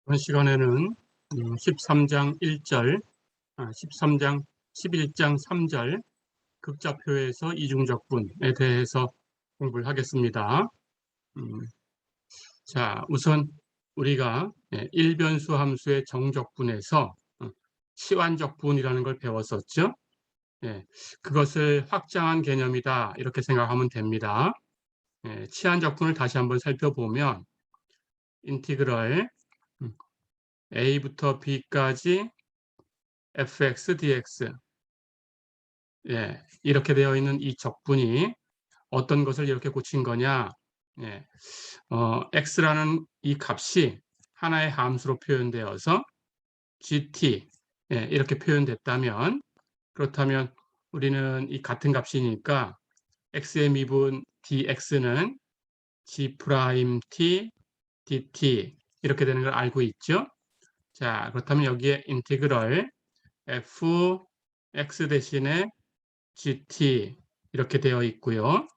이번 시간에는 13장 1절, 13장 11장 3절 극좌표에서 이중적분에 대해서 공부를 하겠습니다. 자, 우선 우리가 일변수 함수의 정적분에서 치환적분이라는 걸 배웠었죠. 그것을 확장한 개념이다 이렇게 생각하면 됩니다. 치환적분을 다시 한번 살펴보면 인티그럴 a부터 b까지 fx dx 이렇게 되어 있는 이 적분이 어떤 것을 이렇게 고친 거냐. x라는 이 값이 하나의 함수로 표현되어서 gt 이렇게 표현됐다면, 그렇다면 우리는 이 같은 값이니까 x의 미분 dx는 g't dt 이렇게 되는 걸 알고 있죠. 자, 그렇다면 여기에 인티그럴 fx 대신에 gt 이렇게 되어 있고요.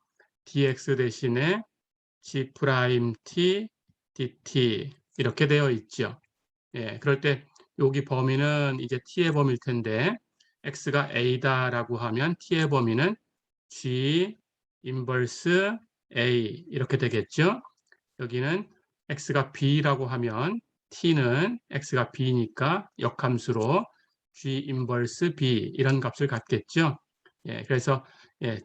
dx 대신에 g't dt 이렇게 되어 있죠. 그럴 때 여기 범위는 이제 t의 범위일 텐데 x가 a다라고 하면 t의 범위는 g 인버스 a 이렇게 되겠죠. 여기는 x가 b라고 하면 t는 x가 b니까 역함수로 g 인버스 b 이런 값을 갖겠죠. 그래서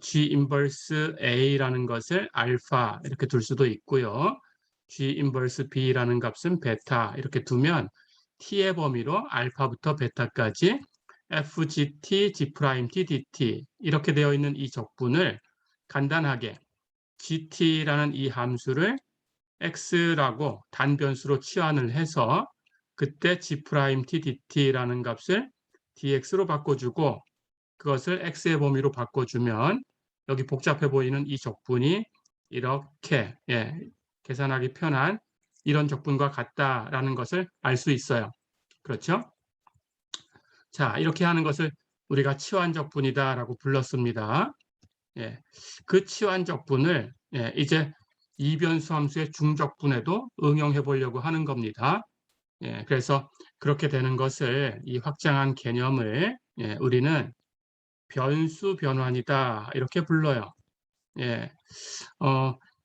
g 인버스 a라는 것을 알파 이렇게 둘 수도 있고요. g 인버스 b라는 값은 베타 이렇게 두면 t의 범위로 알파부터 베타까지 fgt, g't, dt 이렇게 되어 있는 이 적분을 간단하게 gt라는 이 함수를 x라고 단변수로 치환을 해서 그때 g't dt라는 값을 dx로 바꿔주고 그것을 x의 범위로 바꿔주면 여기 복잡해 보이는 이 적분이 이렇게 계산하기 편한 이런 적분과 같다라는 것을 알 수 있어요. 그렇죠? 자, 이렇게 하는 것을 우리가 치환적분이다라고 불렀습니다. 그 치환적분을 이제 이변수 함수의 중적분에도 응용해 보려고 하는 겁니다. 그래서 그렇게 되는 것을 이 확장한 개념을 우리는 변수 변환이다 이렇게 불러요.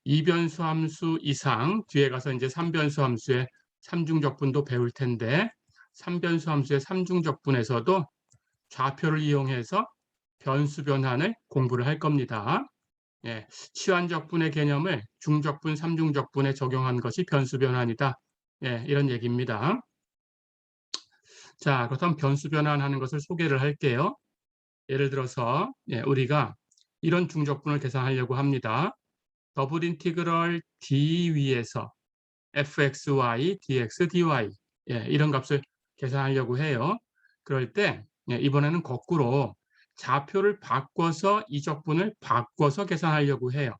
이변수 함수 이상 뒤에 가서 이제 삼변수 함수의 삼중적분도 배울 텐데 삼변수 함수의 삼중적분에서도 좌표를 이용해서 변수 변환을 공부를 할 겁니다. 치환적분의 개념을 중적분, 삼중적분에 적용한 것이 변수 변환이다. 이런 얘기입니다. 자, 그렇다면 변수 변환하는 것을 소개를 할게요. 예를 들어서 우리가 이런 중적분을 계산하려고 합니다. 더블 인티그럴 d 위에서 fxy, dx, dy 이런 값을 계산하려고 해요. 그럴 때 이번에는 거꾸로 좌표를 바꿔서 이 적분을 바꿔서 계산하려고 해요.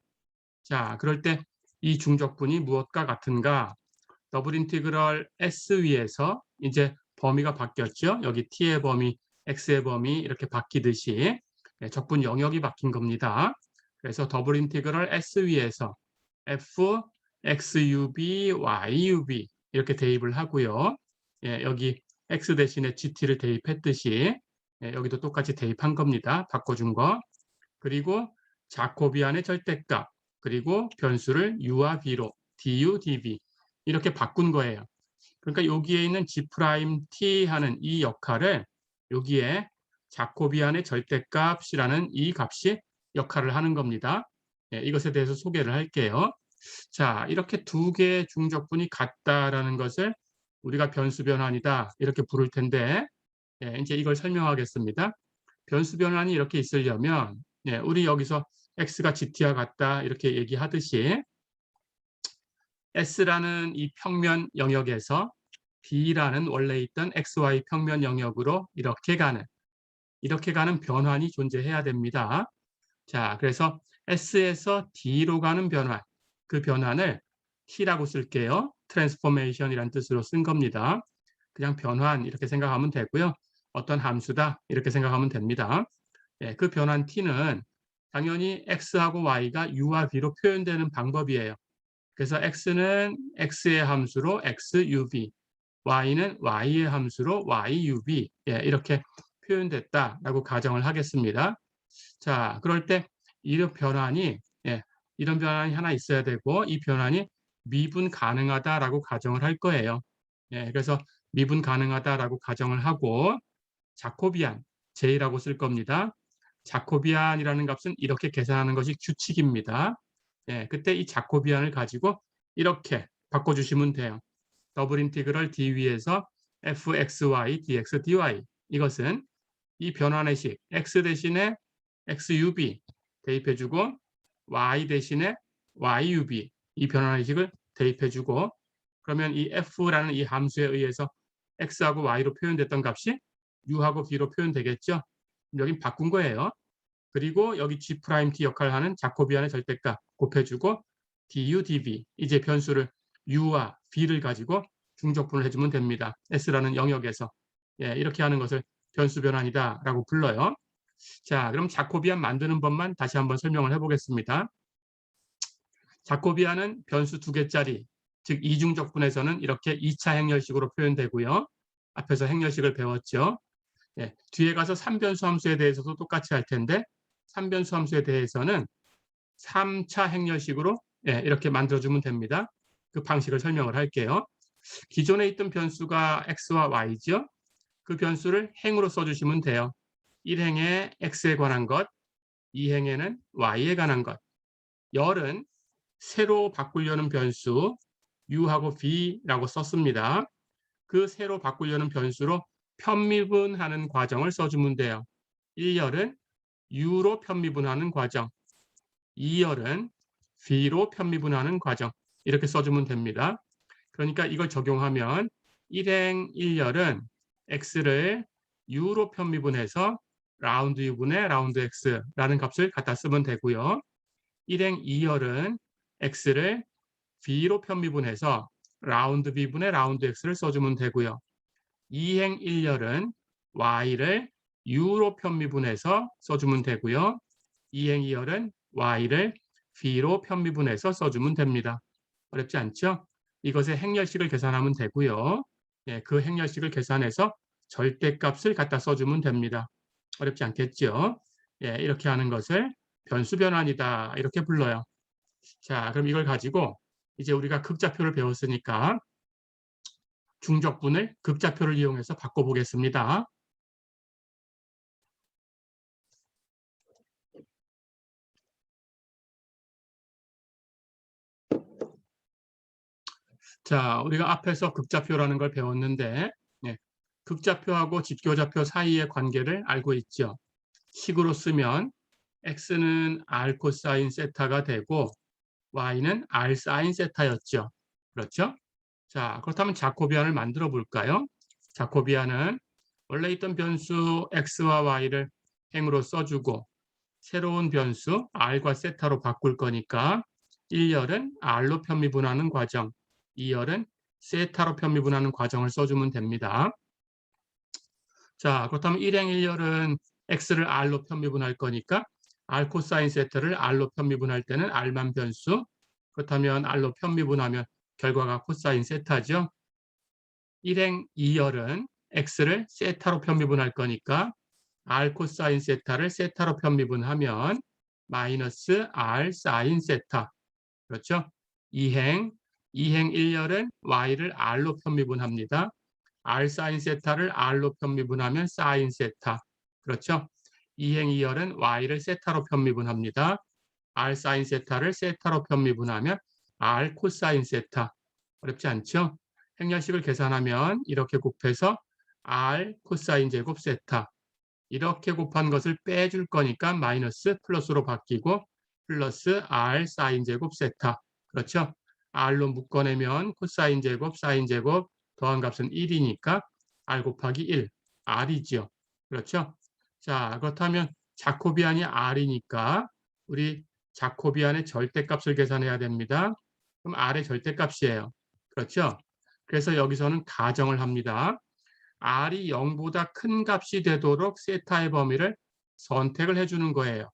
자, 그럴 때 이 중적분이 무엇과 같은가? 더블 인티그럴 s 위에서 이제 범위가 바뀌었죠. 여기 t의 범위, x의 범위 이렇게 바뀌듯이 적분 영역이 바뀐 겁니다. 그래서 더블 인티그럴 s 위에서 f xub, yub 이렇게 대입을 하고요. 여기 x 대신에 gt를 대입했듯이 여기도 똑같이 대입한 겁니다. 바꿔준 거. 그리고 자코비안의 절대값, 그리고 변수를 u와 b로 du, dv 이렇게 바꾼 거예요. 그러니까 여기에 있는 g't 하는 이 역할을 여기에 자코비안의 절대값이라는 이 값이 역할을 하는 겁니다. 이것에 대해서 소개를 할게요. 자, 이렇게 두 개의 중적분이 같다라는 것을 우리가 변수 변환이다 이렇게 부를 텐데 이제 이걸 설명하겠습니다. 변수 변환이 이렇게 있으려면 우리 여기서 x가 gt와 같다 이렇게 얘기하듯이 s라는 이 평면 영역에서 b라는 원래 있던 xy 평면 영역으로 이렇게 가는 변환이 존재해야 됩니다. 자, 그래서 s에서 d로 가는 변환, 그 변환을 t라고 쓸게요. 트랜스포메이션이라는 뜻으로 쓴 겁니다. 그냥 변환 이렇게 생각하면 되고요. 어떤 함수다 이렇게 생각하면 됩니다. 그 변환 t는 당연히 x하고 y가 u와 b로 표현되는 방법이에요. 그래서 x는 x의 함수로 xub, y는 y의 함수로 yub 이렇게 표현됐다라고 가정을 하겠습니다. 자, 그럴 때 이런 변환이 이런 변환이 하나 있어야 되고 이 변환이 미분 가능하다라고 가정을 할 거예요. 그래서 미분 가능하다라고 가정을 하고 자코비안 J라고 쓸 겁니다. 자코비안이라는 값은 이렇게 계산하는 것이 규칙입니다. 그때 이 자코비안을 가지고 이렇게 바꿔주시면 돼요. 더블 인티그럴 dv에서 fxy dx dy 이것은 이 변환의 식 x 대신에 xub 대입해주고 y 대신에 yub 이 변환의 식을 대입해주고 그러면 이 f라는 이 함수에 의해서 x하고 y로 표현됐던 값이 u하고 v로 표현되겠죠. 여긴 바꾼 거예요. 그리고 여기 g'' t 역할을 하는 자코비안의 절대값 곱해주고 du, dv 이제 변수를 u와 v를 가지고 중적분을 해주면 됩니다. s라는 영역에서 이렇게 하는 것을 변수 변환이다라고 불러요. 자, 그럼 자코비안 만드는 법만 다시 한번 설명을 해보겠습니다. 자코비안은 변수 두 개짜리, 즉 이중적분에서는 이렇게 2차 행렬식으로 표현되고요. 앞에서 행렬식을 배웠죠. 뒤에 가서 3변수 함수에 대해서도 똑같이 할 텐데 3변수 함수에 대해서는 3차 행렬식으로 이렇게 만들어주면 됩니다. 그 방식을 설명을 할게요. 기존에 있던 변수가 x와 y죠. 그 변수를 행으로 써주시면 돼요. 1행에 x에 관한 것, 2행에는 y에 관한 것. 열은 새로 바꾸려는 변수 u하고 v라고 썼습니다. 그 새로 바꾸려는 변수로 편미분하는 과정을 써주면 돼요. 1열은 u로 편미분하는 과정, 2열은 v로 편미분하는 과정 이렇게 써주면 됩니다. 그러니까 이걸 적용하면 1행 1열은 x를 u로 편미분해서 라운드 u분의 라운드 x라는 값을 갖다 쓰면 되고요. 1행 2열은 x를 v로 편미분해서 라운드 v분의 라운드 x를 써주면 되고요. 2행 1열은 y를 u로 편미분해서 써주면 되고요. 2행 2열은 y를 v로 편미분해서 써주면 됩니다. 어렵지 않죠? 이것의 행렬식을 계산하면 되고요. 그 행렬식을 계산해서 절대값을 갖다 써주면 됩니다. 어렵지 않겠죠? 이렇게 하는 것을 변수 변환이다 이렇게 불러요. 자, 그럼 이걸 가지고 이제 우리가 극좌표를 배웠으니까 중적분을 극좌표를 이용해서 바꿔보겠습니다. 자, 우리가 앞에서 극좌표라는 걸 배웠는데 극좌표하고 직교좌표 사이의 관계를 알고 있죠. 식으로 쓰면 x는 r 코사인 세타가 되고 y는 r 사인 세타였죠. 그렇죠? 자, 그렇다면 자코비안을 만들어 볼까요? 자코비안은 원래 있던 변수 x와 y를 행으로 써주고 새로운 변수 r과 세타로 바꿀 거니까 1열은 r로 편미분하는 과정, 2열은 세타로 편미분하는 과정을 써주면 됩니다. 자, 그렇다면 1행 1열은 x를 r로 편미분할 거니까 r 코사인 세타를 r로 편미분할 때는 r만 변수, 그렇다면 r로 편미분하면 결과가 코사인 세타죠. 1행 2열은 x를 세타로 편미분할 거니까 r 코사인 세타를 세타로 편미분하면 마이너스 r 사인 세타. 그렇죠? 2행 1열은 y를 r로 편미분합니다. r 사인 세타를 r로 편미분하면 사인 세타. 그렇죠? 2행 2열은 y를 세타로 편미분합니다. r 사인 세타를 세타로 편미분하면 r 코사인 세타. 어렵지 않죠? 행렬식을 계산하면 이렇게 곱해서 r 코사인 제곱 세타. 이렇게 곱한 것을 빼줄 거니까 마이너스 플러스로 바뀌고 플러스 r 사인 제곱 세타. 그렇죠? r로 묶어내면 코사인 제곱 사인 제곱 더한 값은 1이니까 r 곱하기 1, r이죠. 그렇죠? 자, 그렇다면 자코비안이 r이니까 우리 자코비안의 절대값을 계산해야 됩니다. 그럼 r의 절대값이에요. 그렇죠? 그래서 여기서는 가정을 합니다. r이 0보다 큰 값이 되도록 세타의 범위를 선택을 해주는 거예요.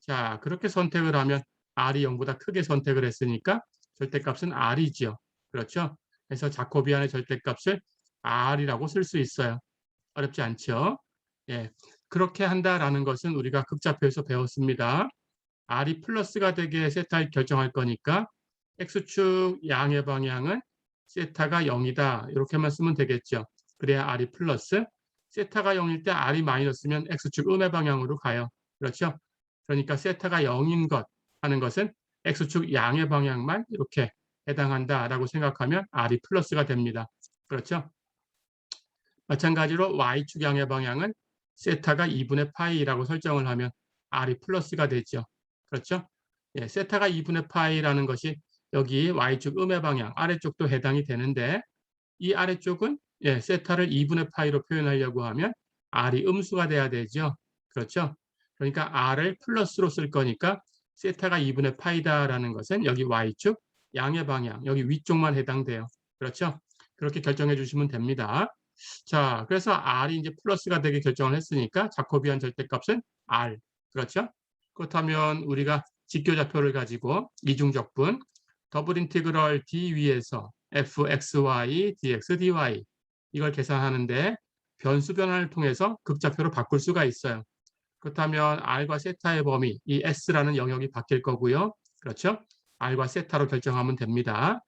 자, 그렇게 선택을 하면 r이 0보다 크게 선택을 했으니까 절대값은 r이죠. 그렇죠? 그래서 자코비안의 절대값을 R이라고 쓸 수 있어요. 어렵지 않죠? 예, 그렇게 한다라는 것은 우리가 극좌표에서 배웠습니다. R이 플러스가 되게 세타를 결정할 거니까 X축 양의 방향은 세타가 0이다. 이렇게만 쓰면 되겠죠. 그래야 R이 플러스. 세타가 0일 때 R이 마이너스면 X축 음의 방향으로 가요. 그렇죠? 그러니까 세타가 0인 것 하는 것은 X축 양의 방향만 이렇게 해당한다라고 생각하면 R이 플러스가 됩니다. 그렇죠? 마찬가지로 Y축 양의 방향은 세타가 2분의 파이라고 설정을 하면 R이 플러스가 되죠. 그렇죠? 예, 세타가 2분의 파이라는 것이 여기 Y축 음의 방향 아래쪽도 해당이 되는데 이 아래쪽은 예, 세타를 2분의 파이로 표현하려고 하면 R이 음수가 돼야 되죠. 그렇죠? 그러니까 R을 플러스로 쓸 거니까 세타가 2분의 파이다라는 것은 여기 Y축 양의 방향, 여기 위쪽만 해당돼요. 그렇죠? 그렇게 결정해 주시면 됩니다. 자, 그래서 R이 이제 플러스가 되게 결정을 했으니까 자코비안 절대값은 R. 그렇죠? 그렇다면 우리가 직교좌표를 가지고 이중적분 더블 인티그럴 d 위에서 fxy dx dy 이걸 계산하는데 변수 변환을 통해서 극좌표로 바꿀 수가 있어요. 그렇다면 r과 세타의 범위, 이 s라는 영역이 바뀔 거고요. 그렇죠? r과 세타로 결정하면 됩니다.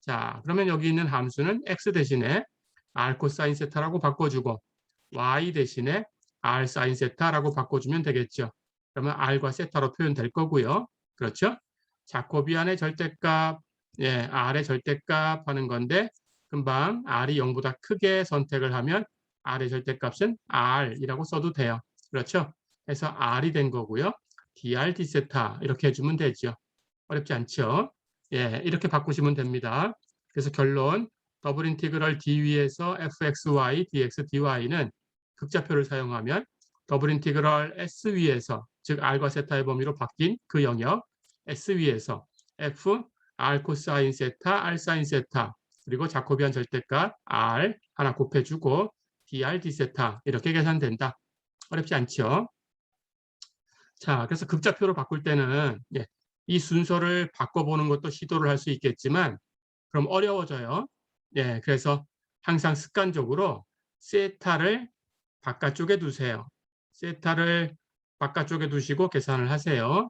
자, 그러면 여기 있는 함수는 x 대신에 r 코사인 세타라고 바꿔주고 y 대신에 r 사인 세타라고 바꿔주면 되겠죠. 그러면 r과 세타로 표현될 거고요. 그렇죠? 자코비안의 절대값, 예, r의 절대값 하는 건데 금방 r이 0보다 크게 선택을 하면 r의 절대값은 r이라고 써도 돼요. 그렇죠? 그래서 r이 된 거고요. dr d 세타 이렇게 해주면 되죠. 어렵지 않죠? 예, 이렇게 바꾸시면 됩니다. 그래서 결론 더블 인티그럴 d 위에서 fxy dx dy는 극좌표를 사용하면 더블 인티그럴 s 위에서 즉 r과 세타의 범위로 바뀐 그 영역 s 위에서 f r 코사인 세타 r 사인 세타 그리고 자코비안 절대값 r 하나 곱해주고 dr d 세타 이렇게 계산된다. 어렵지 않죠? 자, 그래서 극좌표로 바꿀 때는 예, 이 순서를 바꿔보는 것도 시도를 할 수 있겠지만 그럼 어려워져요. 예, 그래서 항상 습관적으로 세타를 바깥쪽에 두세요. 세타를 바깥쪽에 두시고 계산을 하세요.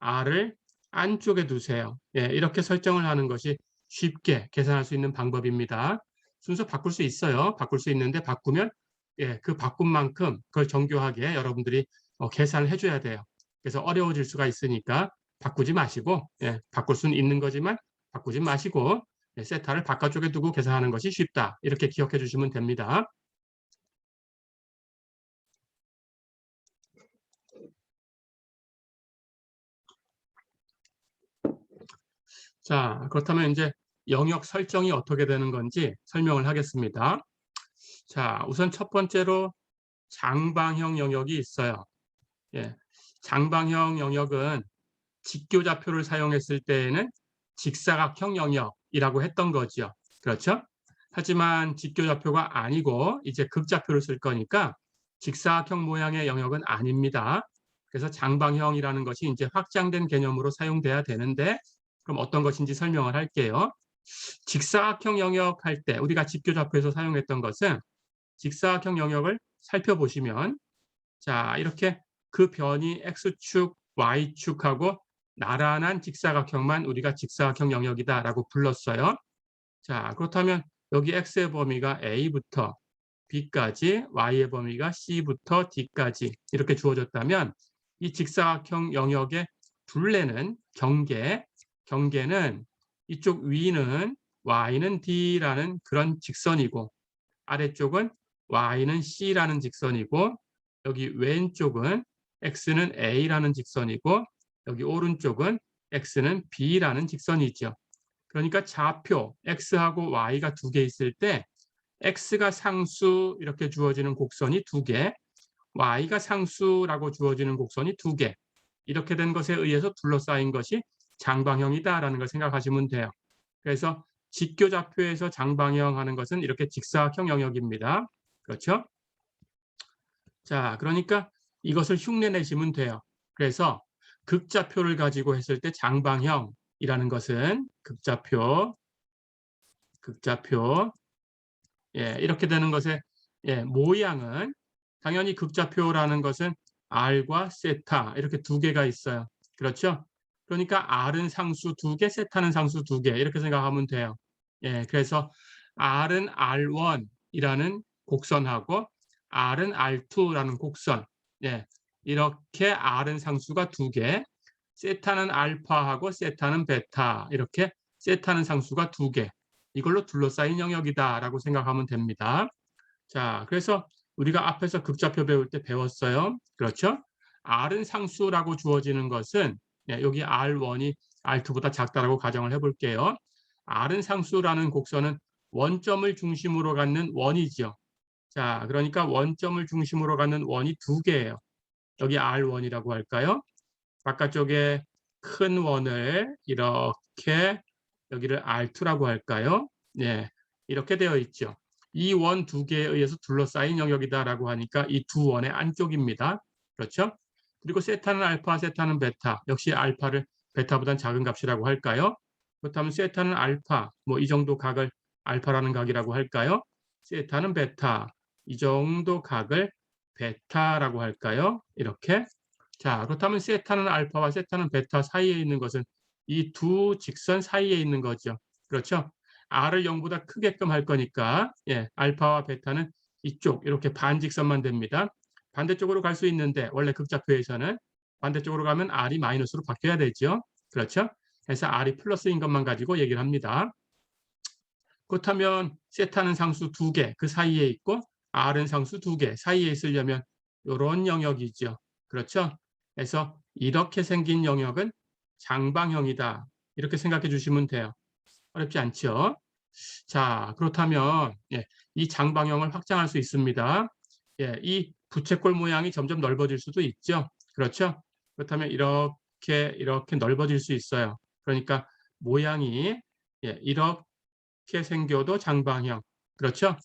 r을 안쪽에 두세요. 예, 이렇게 설정을 하는 것이 쉽게 계산할 수 있는 방법입니다. 순서 바꿀 수 있어요. 바꿀 수 있는데 바꾸면 예, 그 바꾼 만큼 그걸 정교하게 여러분들이 계산을 해줘야 돼요. 그래서 어려워질 수가 있으니까 바꾸지 마시고 예, 바꿀 수는 있는 거지만 바꾸지 마시고 예, 세타를 바깥쪽에 두고 계산하는 것이 쉽다. 이렇게 기억해 주시면 됩니다. 자, 그렇다면 이제 영역 설정이 어떻게 되는 건지 설명을 하겠습니다. 자, 우선 첫 번째로 장방형 영역이 있어요. 예, 장방형 영역은 직교좌표를 사용했을 때에는 직사각형 영역이라고 했던 거죠. 그렇죠? 하지만 직교좌표가 아니고 이제 극좌표를 쓸 거니까 직사각형 모양의 영역은 아닙니다. 그래서 장방형이라는 것이 이제 확장된 개념으로 사용돼야 되는데 그럼 어떤 것인지 설명을 할게요. 직사각형 영역 할 때 우리가 직교좌표에서 사용했던 것은 직사각형 영역을 살펴보시면 자 이렇게 그 변이 x축, y축하고 나란한 직사각형만 우리가 직사각형 영역이다라고 불렀어요. 자 그렇다면 여기 x의 범위가 a부터 b까지, y의 범위가 c부터 d까지 이렇게 주어졌다면 이 직사각형 영역의 둘레는 경계는 이쪽 위는 y는 d라는 그런 직선이고 아래쪽은 y는 c라는 직선이고 여기 왼쪽은 x는 a라는 직선이고 여기 오른쪽은 x는 b라는 직선이죠. 그러니까 좌표 x하고 y가 두 개 있을 때 x가 상수 이렇게 주어지는 곡선이 두 개, y가 상수라고 주어지는 곡선이 두 개. 이렇게 된 것에 의해서 둘러싸인 것이 장방형이다라는 걸 생각하시면 돼요. 그래서 직교좌표에서 장방형 하는 것은 이렇게 직사각형 영역입니다. 그렇죠? 자, 그러니까 이것을 흉내내시면 돼요. 그래서 극좌표를 가지고 했을 때 장방형이라는 것은 극좌표 이렇게 되는 것의 모양은 당연히 극좌표라는 것은 R과 세타 이렇게 두 개가 있어요. 그렇죠? 그러니까 R은 상수 두 개, 세타는 상수 두 개 이렇게 생각하면 돼요. 그래서 R은 R1이라는 곡선하고 R은 R2라는 곡선. 이렇게 R은 상수가 두 개, 세타는 알파하고 세타는 베타 이렇게 세타는 상수가 두 개. 이걸로 둘러싸인 영역이다라고 생각하면 됩니다. 자, 그래서 우리가 앞에서 극좌표 배울 때 배웠어요. 그렇죠? R은 상수라고 주어지는 것은 여기 R1이 R2보다 작다라고 가정을 해볼게요. R은 상수라는 곡선은 원점을 중심으로 갖는 원이죠. 자, 그러니까 원점을 중심으로 갖는 원이 두 개예요. 여기 R1이라고 할까요? 바깥쪽에 큰 원을 이렇게 여기를 R2라고 할까요? 이렇게 되어 있죠. 이 원 두 개에 의해서 둘러싸인 영역이다라고 하니까 이 두 원의 안쪽입니다. 그렇죠? 그리고 세타는 알파, 세타는 베타. 역시 알파를 베타보다는 작은 값이라고 할까요? 그렇다면 세타는 알파, 뭐 이 정도 각을 알파라는 각이라고 할까요? 세타는 베타, 이 정도 각을 베타라고 할까요? 이렇게. 자, 그렇다면 세타는 알파와 세타는 베타 사이에 있는 것은 이 두 직선 사이에 있는 거죠. 그렇죠? R을 0보다 크게끔 할 거니까 알파와 베타는 이쪽 이렇게 반직선만 됩니다. 반대쪽으로 갈 수 있는데 원래 극좌표에서는 반대쪽으로 가면 R이 마이너스로 바뀌어야 되죠. 그렇죠? 그래서 R이 플러스인 것만 가지고 얘기를 합니다. 그렇다면 세타는 상수 두 개 그 사이에 있고 R은 상수 두 개 사이에 있으려면 이런 영역이죠. 그렇죠? 그래서 이렇게 생긴 영역은 장방형이다. 이렇게 생각해 주시면 돼요. 어렵지 않죠? 자, 그렇다면 이 장방형을 확장할 수 있습니다. 이 부채꼴 모양이 점점 넓어질 수도 있죠. 그렇죠? 그렇다면 이렇게 넓어질 수 있어요. 그러니까 모양이 이렇게 생겨도 장방형. 그렇죠?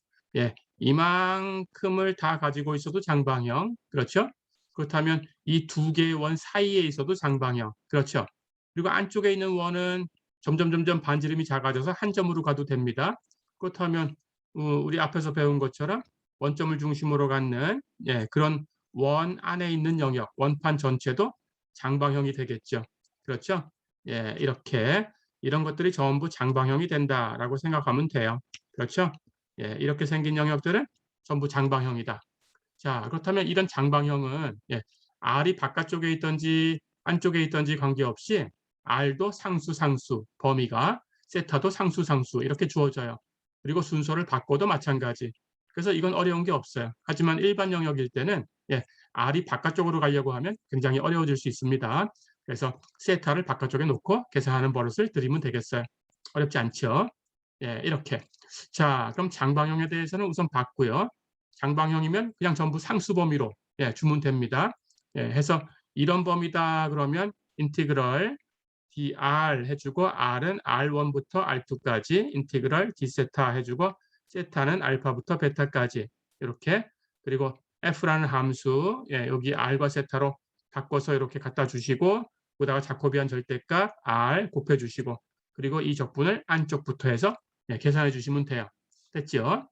이만큼을 다 가지고 있어도 장방형. 그렇죠? 그렇다면 이 두 개의 원 사이에 있어도 장방형. 그렇죠? 그리고 안쪽에 있는 원은 점점 반지름이 작아져서 한 점으로 가도 됩니다. 그렇다면 우리 앞에서 배운 것처럼 원점을 중심으로 갖는 그런 원 안에 있는 영역, 원판 전체도 장방형이 되겠죠. 그렇죠? 이렇게 이런 것들이 전부 장방형이 된다라고 생각하면 돼요. 그렇죠? 이렇게 생긴 영역들은 전부 장방형이다. 자, 그렇다면 이런 장방형은 R이 바깥쪽에 있든지 안쪽에 있든지 관계없이 R도 상수 범위가 세타도 상수 이렇게 주어져요. 그리고 순서를 바꿔도 마찬가지. 그래서 이건 어려운 게 없어요. 하지만 일반 영역일 때는 R이 바깥쪽으로 가려고 하면 굉장히 어려워질 수 있습니다. 그래서 세타를 바깥쪽에 놓고 계산하는 버릇을 들이면 되겠어요. 어렵지 않죠? 이렇게. 자, 그럼 장방형에 대해서는 우선 봤고요. 장방형이면 그냥 전부 상수 범위로 주면 됩니다. 해서 이런 범위다 그러면 인티그럴 dr 해주고 r은 r1부터 r2까지 인티그럴 d세타 해주고 세타는 알파부터 베타까지 이렇게 그리고 f라는 함수 여기 r과 세타로 바꿔서 이렇게 갖다 주시고 거기다가 자코비안 절대값 r 곱해주시고 그리고 이 적분을 안쪽부터 해서 계산해 주시면 돼요. 됐죠?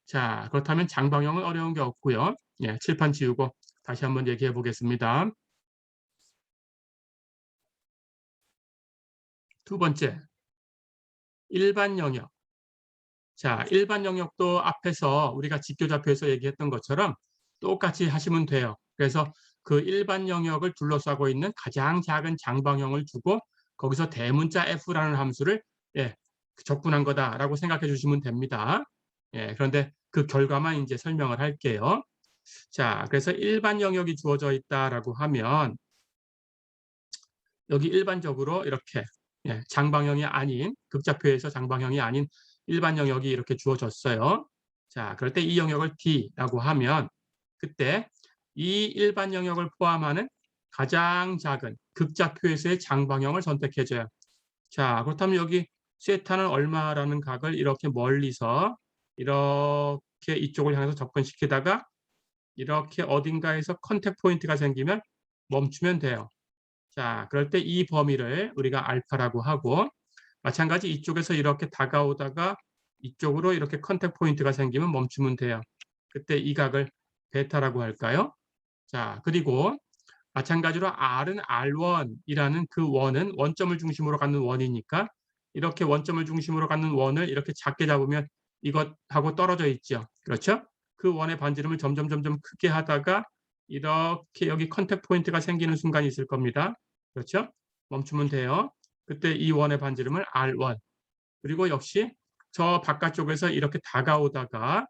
자, 그렇다면 장방형은 어려운 게 없고요. 칠판 지우고 다시 한번 얘기해 보겠습니다. 두 번째, 일반 영역. 자, 일반 영역도 앞에서 우리가 직교좌표에서 얘기했던 것처럼 똑같이 하시면 돼요. 그래서 그 일반 영역을 둘러싸고 있는 가장 작은 장방형을 주고 거기서 대문자 f라는 함수를 적분한 거다라고 생각해 주시면 됩니다. 그런데 그 결과만 이제 설명을 할게요. 자, 그래서 일반 영역이 주어져 있다라고 하면 여기 일반적으로 이렇게 장방형이 아닌 극좌표에서 장방형이 아닌 일반 영역이 이렇게 주어졌어요. 자, 그럴 때 이 영역을 D라고 하면 그때 이 일반 영역을 포함하는 가장 작은 극좌표에서의 장방형을 선택해줘요. 자, 그렇다면 여기 세타는 얼마라는 각을 이렇게 멀리서 이렇게 이쪽을 향해서 접근시키다가 이렇게 어딘가에서 컨택 포인트가 생기면 멈추면 돼요. 자, 그럴 때 이 범위를 우리가 알파라고 하고 마찬가지 이쪽에서 이렇게 다가오다가 이쪽으로 이렇게 컨택 포인트가 생기면 멈추면 돼요. 그때 이 각을 베타라고 할까요? 자, 그리고 마찬가지로 R은 R1이라는 그 원은 원점을 중심으로 갖는 원이니까 이렇게 원점을 중심으로 갖는 원을 이렇게 작게 잡으면 이것하고 떨어져 있죠. 그렇죠? 그 원의 반지름을 점점 크게 하다가 이렇게 여기 컨택 포인트가 생기는 순간이 있을 겁니다. 그렇죠? 멈추면 돼요. 그때 이 원의 반지름을 R1. 그리고 역시 저 바깥쪽에서 이렇게 다가오다가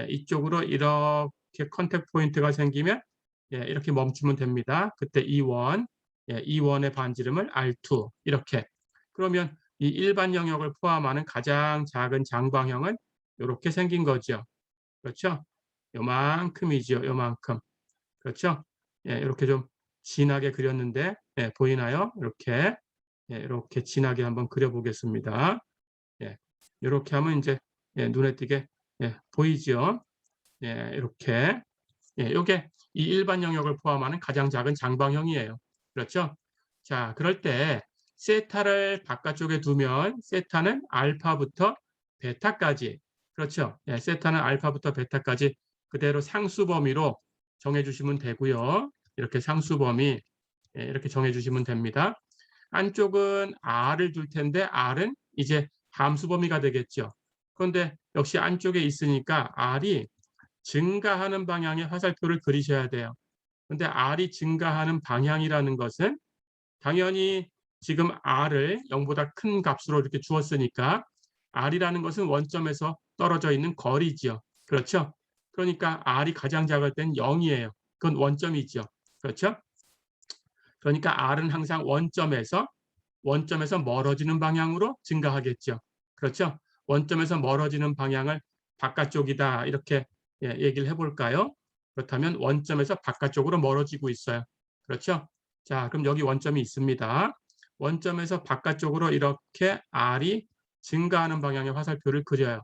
이쪽으로 이렇게 컨택 포인트가 생기면 이렇게 멈추면 됩니다. 그때 E1, E1의 반지름을 R2 이렇게. 그러면 이 일반 영역을 포함하는 가장 작은 장방형은 이렇게 생긴 거죠. 그렇죠? 요만큼이죠. 요만큼. 그렇죠? 이렇게 좀 진하게 그렸는데 보이나요? 이렇게 진하게 한번 그려보겠습니다. 이렇게 하면 이제 눈에 띄게 보이죠? 이렇게. 이게 이 일반 영역을 포함하는 가장 작은 장방형이에요. 그렇죠? 자, 그럴 때 세타를 바깥쪽에 두면 세타는 알파부터 베타까지, 그렇죠? 세타는 알파부터 베타까지 그대로 상수 범위로 정해주시면 되고요. 이렇게 상수 범위 이렇게 정해주시면 됩니다. 안쪽은 R을 둘 텐데 R은 이제 함수 범위가 되겠죠. 그런데 역시 안쪽에 있으니까 R이 증가하는 방향의 화살표를 그리셔야 돼요. 근데 R이 증가하는 방향이라는 것은 당연히 지금 R을 0보다 큰 값으로 이렇게 주었으니까 R이라는 것은 원점에서 떨어져 있는 거리죠. 그렇죠? 그러니까 R이 가장 작을 땐 0이에요. 그건 원점이죠. 그렇죠? 그러니까 R은 항상 원점에서 멀어지는 방향으로 증가하겠죠. 그렇죠? 원점에서 멀어지는 방향을 바깥쪽이다 이렇게 얘기를 해볼까요? 그렇다면 원점에서 바깥쪽으로 멀어지고 있어요. 그렇죠? 자, 그럼 여기 원점이 있습니다. 원점에서 바깥쪽으로 이렇게 R이 증가하는 방향의 화살표를 그려요.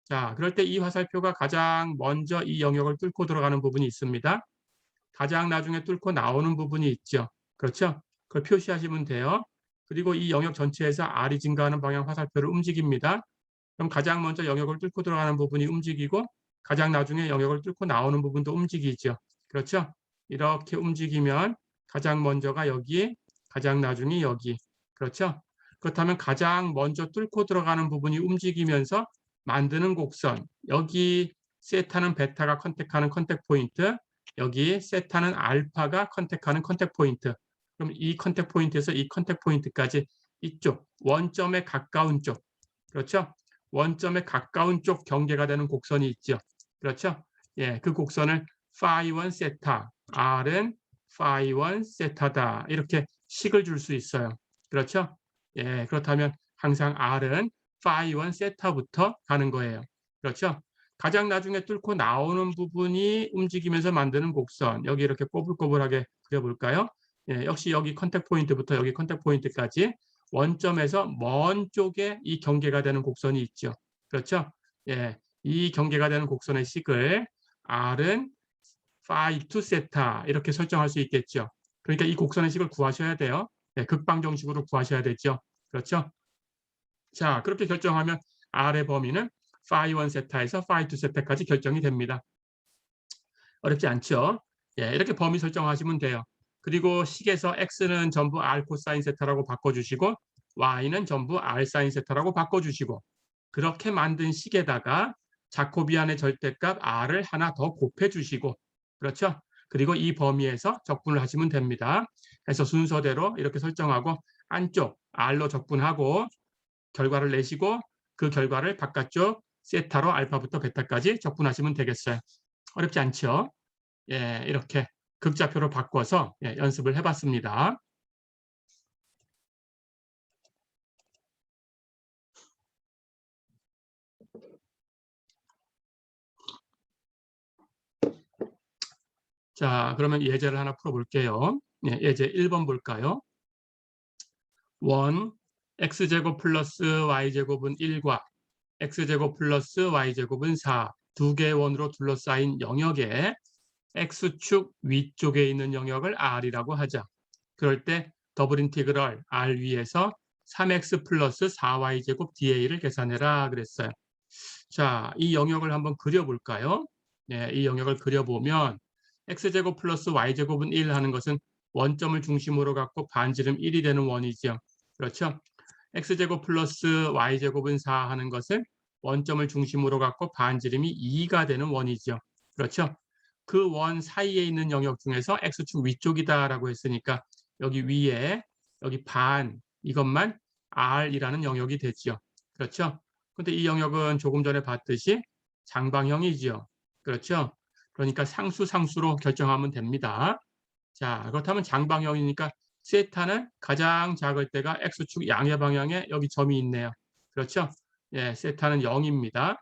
자, 그럴 때 이 화살표가 가장 먼저 이 영역을 뚫고 들어가는 부분이 있습니다. 가장 나중에 뚫고 나오는 부분이 있죠. 그렇죠? 그걸 표시하시면 돼요. 그리고 이 영역 전체에서 R이 증가하는 방향 화살표를 움직입니다. 그럼 가장 먼저 영역을 뚫고 들어가는 부분이 움직이고 가장 나중에 영역을 뚫고 나오는 부분도 움직이죠. 그렇죠? 이렇게 움직이면 가장 먼저가 여기, 가장 나중이 여기. 그렇죠? 그렇다면 가장 먼저 뚫고 들어가는 부분이 움직이면서 만드는 곡선. 여기 세타는 베타가 컨택하는 컨택 포인트, 여기 세타는 알파가 컨택하는 컨택 포인트. 그럼 이 컨택 포인트에서 이 컨택 포인트까지 이쪽 원점에 가까운 쪽. 그렇죠? 원점에 가까운 쪽 경계가 되는 곡선이 있죠. 그렇죠? 그 곡선을 phi1 세타, R은 phi1 세타다. 이렇게 식을 줄 수 있어요. 그렇죠? 그렇다면 항상 R은 phi1 세타부터 가는 거예요. 그렇죠? 가장 나중에 뚫고 나오는 부분이 움직이면서 만드는 곡선. 여기 이렇게 꼬불꼬불하게 그려볼까요? 역시 여기 컨택 포인트부터 여기 컨택 포인트까지 원점에서 먼 쪽에 이 경계가 되는 곡선이 있죠. 그렇죠? 이 경계가 되는 곡선의 식을 R은 phi 2 세타 이렇게 설정할 수 있겠죠. 그러니까 이 곡선의 식을 구하셔야 돼요. 극방정식으로 구하셔야 되죠. 그렇죠? 자, 그렇게 결정하면 R의 범위는 phi 1 세타에서 phi 2 세타까지 결정이 됩니다. 어렵지 않죠? 이렇게 범위 설정하시면 돼요. 그리고 식에서 x는 전부 r 코사인 세타라고 바꿔주시고 y는 전부 r 사인 세타라고 바꿔주시고 그렇게 만든 식에다가 자코비안의 절대값 r을 하나 더 곱해주시고 그렇죠? 그리고 이 범위에서 적분을 하시면 됩니다. 그래서 순서대로 이렇게 설정하고 안쪽 r로 적분하고 결과를 내시고 그 결과를 바깥쪽 세타로 알파부터 베타까지 적분하시면 되겠어요. 어렵지 않죠? 이렇게 극좌표로 바꿔서 연습을 해봤습니다. 자, 그러면 예제를 하나 풀어볼게요. 예제 1번 볼까요? 원 x제곱 플러스 y제곱은 1과 x제곱 플러스 y제곱은 4 두 개의 원으로 둘러싸인 영역에 x축 위쪽에 있는 영역을 R이라고 하자. 그럴 때 더블 인티그럴 R 위에서 3x 플러스 4y제곱 dA를 계산해라 그랬어요. 자, 이 영역을 한번 그려볼까요? 네, 이 영역을 그려보면 x제곱 플러스 y제곱은 1 하는 것은 원점을 중심으로 갖고 반지름 1이 되는 원이죠. 그렇죠? x제곱 플러스 y제곱은 4 하는 것은 원점을 중심으로 갖고 반지름이 2가 되는 원이죠. 그렇죠? 그 원 사이에 있는 영역 중에서 x축 위쪽이다라고 했으니까 여기 위에 여기 반 이것만 r이라는 영역이 되죠. 그렇죠? 근데 이 영역은 조금 전에 봤듯이 장방형이지요. 그렇죠? 그러니까 상수 상수로 결정하면 됩니다. 자, 그렇다면 장방형이니까 세타는 가장 작을 때가 x축 양의 방향에 여기 점이 있네요. 그렇죠? 예, 세타는 0입니다.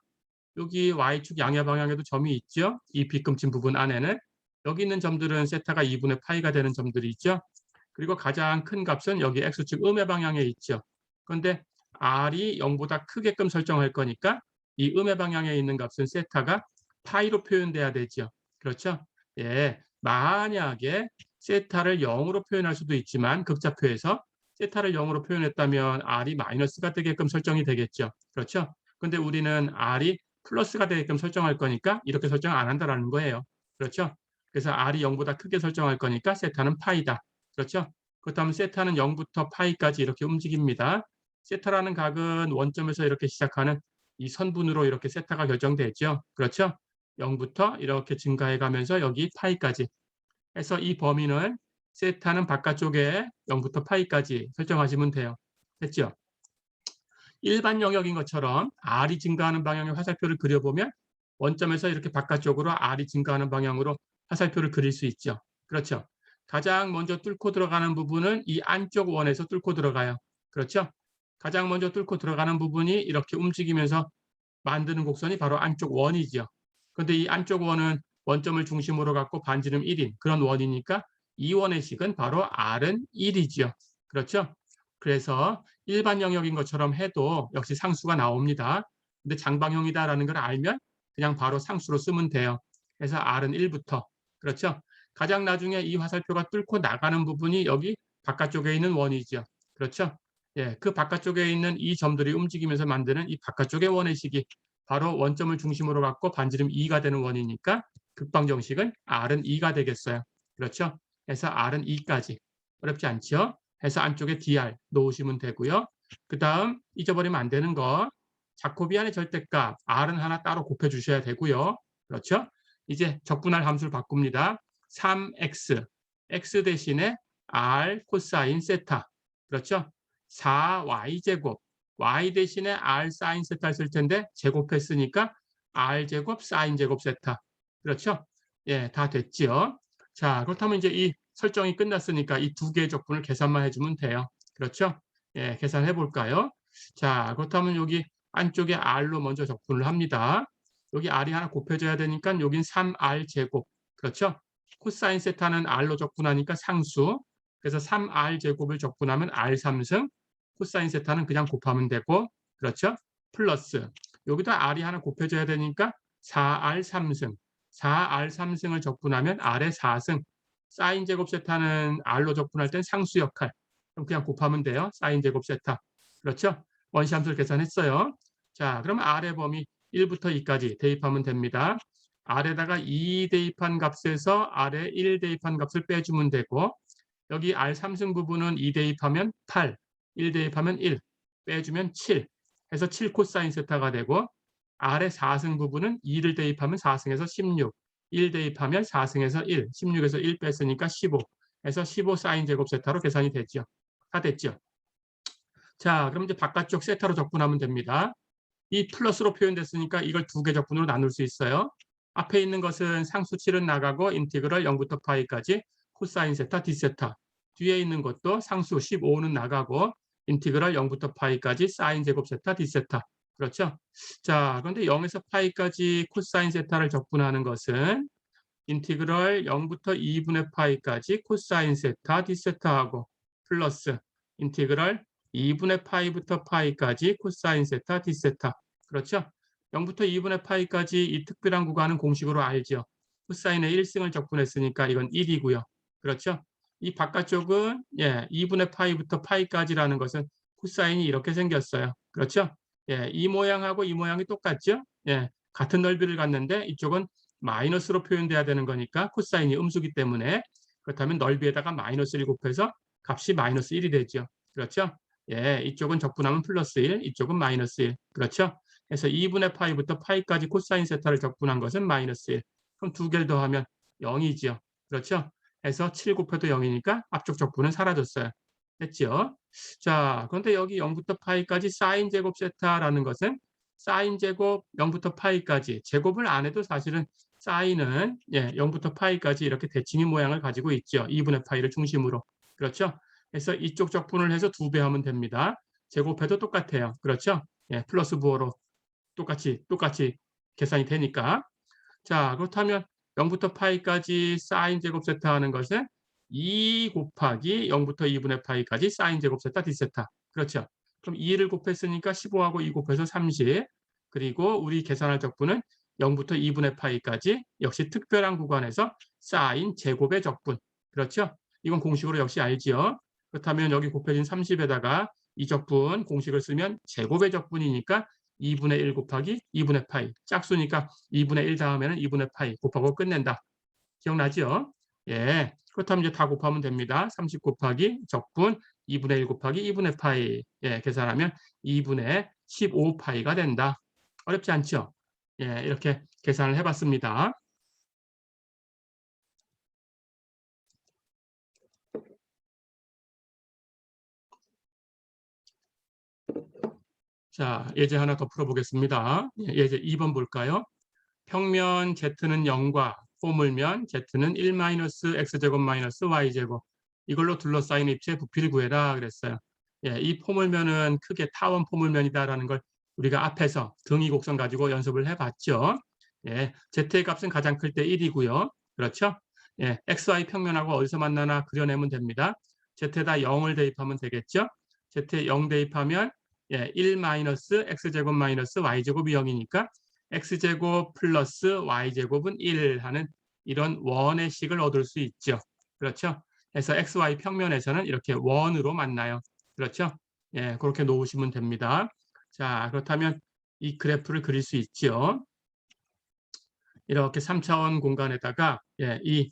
여기 y축 양의 방향에도 점이 있죠. 이 빗금친 부분 안에는 여기 있는 점들은 세타가 2분의 파이가 되는 점들이 있죠. 그리고 가장 큰 값은 여기 x축 음의 방향에 있죠. 그런데 r이 0보다 크게끔 설정할 거니까 이 음의 방향에 있는 값은 세타가 파이로 표현돼야 되죠. 그렇죠? 예, 만약에 세타를 0으로 표현할 수도 있지만 극좌표에서 세타를 0으로 표현했다면 r이 마이너스가 되게끔 설정이 되겠죠. 그렇죠? 근데 우리는 r이 플러스가 되게끔 설정할 거니까 이렇게 설정 안 한다라는 거예요. 그렇죠? 그래서 r이 0보다 크게 설정할 거니까 세타는 파이다. 그렇죠? 그렇다면 세타는 0부터 파이까지 이렇게 움직입니다. 세타라는 각은 원점에서 이렇게 시작하는 이 선분으로 이렇게 세타가 결정되죠. 그렇죠? 0부터 이렇게 증가해 가면서 여기 파이까지 해서 이 범위는 세타는 바깥쪽에 0부터 파이까지 설정하시면 돼요. 됐죠? 일반 영역인 것처럼 R이 증가하는 방향의 화살표를 그려보면 원점에서 이렇게 바깥쪽으로 R이 증가하는 방향으로 화살표를 그릴 수 있죠. 그렇죠? 가장 먼저 뚫고 들어가는 부분은 이 안쪽 원에서 뚫고 들어가요. 그렇죠? 가장 먼저 뚫고 들어가는 부분이 이렇게 움직이면서 만드는 곡선이 바로 안쪽 원이죠. 그런데 이 안쪽 원은 원점을 중심으로 갖고 반지름 1인 그런 원이니까 이 원의 식은 바로 R은 1이죠. 그렇죠? 그래서 일반 영역인 것처럼 해도 역시 상수가 나옵니다. 근데 장방형이다라는 걸 알면 그냥 바로 상수로 쓰면 돼요. 그래서 R은 1부터. 그렇죠? 가장 나중에 이 화살표가 뚫고 나가는 부분이 여기 바깥쪽에 있는 원이죠. 그렇죠? 예, 그 바깥쪽에 있는 이 점들이 움직이면서 만드는 이 바깥쪽의 원의 식이 바로 원점을 중심으로 갖고 반지름 2가 되는 원이니까 극방 정식은 R은 2가 되겠어요. 그렇죠? 그래서 R은 2까지. 어렵지 않죠? 해서 안쪽에 dr 놓으시면 되고요. 그 다음 잊어버리면 안 되는 거 자코비안의 절대값 r은 하나 따로 곱해주셔야 되고요. 그렇죠? 이제 적분할 함수를 바꿉니다. 3x x 대신에 r 코사인 세타 그렇죠? 4y제곱 y 대신에 r 사인 세타 쓸 텐데 제곱했으니까 r제곱 사인 제곱 세타 그렇죠? 예, 다 됐죠? 자, 그렇다면 이제 이 설정이 끝났으니까 이 두 개의 적분을 계산만 해주면 돼요. 그렇죠? 예, 계산해 볼까요? 자, 그렇다면 여기 안쪽에 r로 먼저 적분을 합니다. 여기 r이 하나 곱해져야 되니까 여긴 3r 제곱. 그렇죠? 코사인 세타는 r로 적분하니까 상수. 그래서 3r 제곱을 적분하면 r 3승. 코사인 세타는 그냥 곱하면 되고. 그렇죠? 플러스. 여기도 r이 하나 곱해져야 되니까 4r 3승. 4r 3승을 적분하면 r의 4승. 사인 제곱 세타는 r로 적분할 땐 상수 역할. 그럼 그냥 곱하면 돼요. 사인 제곱 세타. 그렇죠? 원시함수를 계산했어요. 자, 그러면 r의 범위 1부터 2까지 대입하면 됩니다. r에다가 2 대입한 값에서 r에 1 대입한 값을 빼주면 되고 여기 r 3승 부분은 2 대입하면 8, 1 대입하면 1, 빼주면 7 해서 7 코사인 세타가 되고 r의 4승 부분은 2를 대입하면 4승에서 16, 1 대입하면 4승에서 1, 16에서 1 뺐으니까 15 해서 15 사인 제곱 세타로 계산이 됐죠. 다 됐죠. 자, 그럼 이제 바깥쪽 세타로 적분하면 됩니다. 이 플러스로 표현됐으니까 이걸 두 개 적분으로 나눌 수 있어요. 앞에 있는 것은 상수 7은 나가고 인티그럴 0부터 파이까지 코사인 세타 d세타. 뒤에 있는 것도 상수 15는 나가고 인티그럴 0부터 파이까지 사인 제곱 세타 d세타. 그렇죠? 자, 그런데 0에서 파이까지 코사인 세타를 적분하는 것은 인티그럴 0부터 2분의 파이까지 코사인 세타 d세타하고 플러스 인티그럴 2분의 파이부터 파이까지 코사인 세타 d세타. 그렇죠? 0부터 2분의 파이까지 이 특별한 구간은 공식으로 알죠. 코사인의 1승을 적분했으니까 이건 1이고요. 그렇죠? 이 바깥쪽은 2분의 파이부터 파이까지라는 것은 코사인이 이렇게 생겼어요. 그렇죠? 이 모양하고 이 모양이 똑같죠? 예, 같은 넓이를 갖는데 이쪽은 마이너스로 표현돼야 되는 거니까 코사인이 음수기 때문에 그렇다면 넓이에다가 마이너스를 곱해서 값이 마이너스 1이 되죠. 그렇죠? 예, 이쪽은 적분하면 플러스 1, 이쪽은 마이너스 1. 그렇죠? 그래서 2분의 파이부터 파이까지 코사인 세타를 적분한 것은 마이너스 1. 그럼 두 개를 더하면 0이죠. 그렇죠? 해서 7 곱해도 0이니까 앞쪽 적분은 사라졌어요. 됐죠? 자, 그런데 여기 0부터 파이까지 사인 제곱 세타라는 것은 사인 제곱 0부터 파이까지 제곱을 안 해도 사실은 사인은 0부터 파이까지 이렇게 대칭인 모양을 가지고 있죠. 2분의 파이를 중심으로. 그렇죠? 그래서 이쪽 적분을 해서 2배 하면 됩니다. 제곱해도 똑같아요. 그렇죠? 예, 플러스 부호로 똑같이 계산이 되니까. 자, 그렇다면 0부터 파이까지 사인 제곱 세타 하는 것은 2 곱하기 0부터 2분의 파이까지 사인 제곱 세타 d세타. 그렇죠? 그럼 2를 곱했으니까 15하고 2 곱해서 30. 그리고 우리 계산할 적분은 0부터 2분의 파이까지 역시 특별한 구간에서 사인 제곱의 적분. 그렇죠? 이건 공식으로 역시 알지요. 그렇다면 여기 곱해진 30에다가 이 적분 공식을 쓰면 제곱의 적분이니까 2분의 1 곱하기 2분의 파이. 짝수니까 2분의 1 다음에는 2분의 파이 곱하고 끝낸다. 기억나죠? 예. 그렇다면 이제 다 곱하면 됩니다. 30 곱하기 적분 2분의 1 곱하기 2분의 파이. 예, 계산하면 2분의 15파이가 된다. 어렵지 않죠? 예, 이렇게 계산을 해봤습니다. 자, 예제 하나 더 풀어보겠습니다. 예제 2번 볼까요? 평면 Z는 0과 포물면 Z는 1-x제곱 마이너스 y제곱 이걸로 둘러싸인 입체의 부피를 구해라 그랬어요. 예, 이 포물면은 크게 타원 포물면이다라는 걸 우리가 앞에서 등위 곡선 가지고 연습을 해봤죠. 예, Z의 값은 가장 클 때 1이고요. 그렇죠? 예, XY 평면하고 어디서 만나나 그려내면 됩니다. Z에다 0을 대입하면 되겠죠? Z에 0 대입하면 1-x제곱 마이너스 y제곱이 0이니까 x제곱 플러스 y제곱은 1 하는 이런 원의 식을 얻을 수 있죠. 그렇죠? 그래서 xy 평면에서는 이렇게 원으로 만나요. 그렇죠? 예, 그렇게 놓으시면 됩니다. 자, 그렇다면 이 그래프를 그릴 수 있죠. 이렇게 3차원 공간에다가 이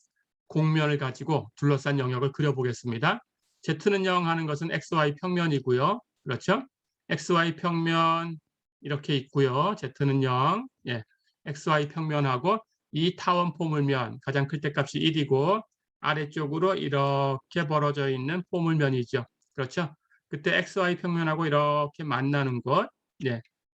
공면을 가지고 둘러싼 영역을 그려보겠습니다. Z는 0 하는 것은 XY 평면이고요. 그렇죠? XY 평면 이렇게 있고요. Z는 0. 예, XY 평면하고 이 타원 포물면 가장 클 때 값이 1이고 아래쪽으로 이렇게 벌어져 있는 포물면이죠. 그렇죠? 그때 XY 평면하고 이렇게 만나는 곳,